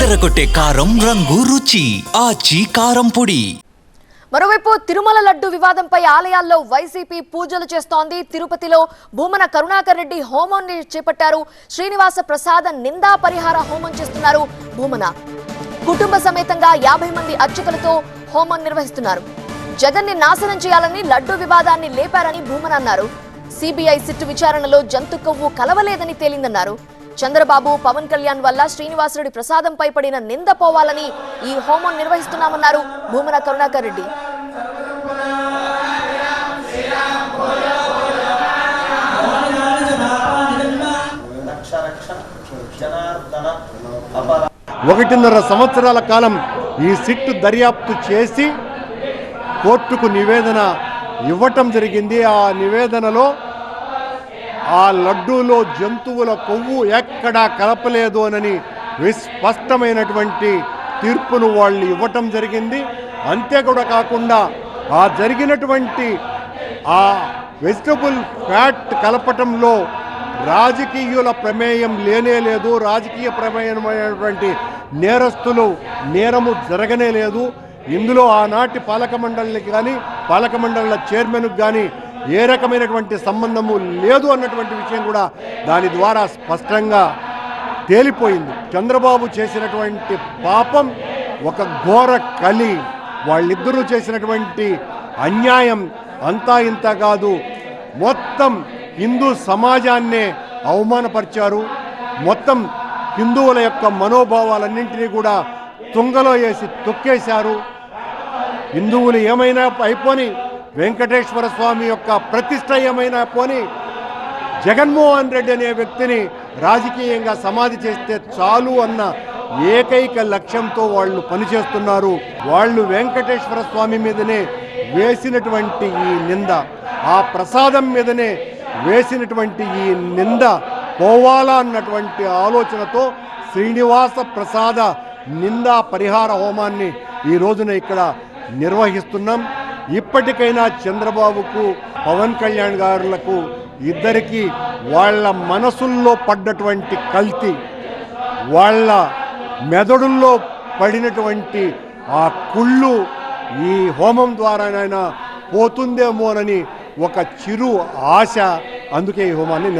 అదరగొట్టే కారం రంగు రుచి ఆచి కారం పొడి. మరోవైపు తిరుమల లడ్డు వివాదంపై ఆలయాల్లో వైసీపీ పూజలు చేస్తోంది. తిరుపతిలో భూమన కరుణాకర్ రెడ్డి హోమాన్ని చేపట్టారు. శ్రీనివాస ప్రసాద నిందా పరిహార హోమం చేస్తున్నారు భూమన. కుటుంబ సమేతంగా 50 మంది అర్చకులతో హోమం నిర్వహిస్తున్నారు. జగన్ని నాశనం చేయాలని లడ్డు వివాదాన్ని లేపారని భూమన అన్నారు. సిబిఐ సిట్టు విచారణలో జంతు కొవ్వు కలవలేదని తేలిందన్నారు. చంద్రబాబు పవన్ కళ్యాణ్ వల్ల శ్రీనివాసరెడ్డి ప్రసాదంపై పడిన నింద పోవాలని ఈ హోమం నిర్వహిస్తున్నామన్నారు భూమన కరుణాకర్ రెడ్డి. ఒకటిన్నర సంవత్సరాల కాలం ఈ సిట్టు దర్యాప్తు చేసి కోర్టుకు నివేదన ఇవ్వటం జరిగింది. ఆ నివేదనలో ఆ లడ్డూలో జంతువుల కొవ్వు ఎక్కడా కలపలేదు అని విస్పష్టమైనటువంటి తీర్పును వాళ్ళు ఇవ్వటం జరిగింది. అంతే కూడా కాకుండా ఆ జరిగినటువంటి ఆ వెజిటబుల్ ఫ్యాట్ కలపటంలో రాజకీయుల ప్రమేయం లేనే లేదు. రాజకీయ ప్రమేయమైనటువంటి నేరస్తులు నేరము జరగనే లేదు. ఇందులో ఆనాటి పాలక మండలికి కానీ పాలక మండలిల చైర్మన్కి కానీ ఏ రకమైనటువంటి సంబంధము లేదు అన్నటువంటి విషయం కూడా దాని ద్వారా స్పష్టంగా తేలిపోయింది. చంద్రబాబు చేసినటువంటి పాపం ఒక ఘోర కలి. వాళ్ళిద్దరూ చేసినటువంటి అన్యాయం అంతా ఇంత కాదు. మొత్తం హిందూ సమాజాన్నే అవమానపరిచారు. మొత్తం హిందువుల యొక్క మనోభావాలన్నింటినీ కూడా తుంగలో వేసి తొక్కేశారు. హిందువులు ఏమైనా అయిపోని, వెంకటేశ్వర స్వామి యొక్క ప్రతిష్ట ఏమైనా పోని, జగన్మోహన్ రెడ్డి అనే వ్యక్తిని రాజకీయంగా సమాధి చేస్తే చాలు అన్న ఏకైక లక్ష్యంతో వాళ్ళు పనిచేస్తున్నారు. వాళ్ళు వెంకటేశ్వర స్వామి మీదనే వేసినటువంటి ఈ నింద, ఆ ప్రసాదం మీదనే వేసినటువంటి ఈ నింద పోవాలా అన్నటువంటి ఆలోచనతో శ్రీనివాస ప్రసాద నిందా పరిహార హోమాన్ని ఈ రోజున ఇక్కడ నిర్వహిస్తున్నాం. ఇప్పటికైనా చంద్రబాబుకు పవన్ కళ్యాణ్ గారులకు ఇద్దరికి వాళ్ళ మనసుల్లో పడ్డటువంటి కల్తీ, వాళ్ళ మెదడుల్లో పడినటువంటి ఆ కుళ్ళు ఈ హోమం ద్వారానైనా పోతుందేమోనని ఒక చిరు ఆశ. అందుకే ఈ హోమాన్ని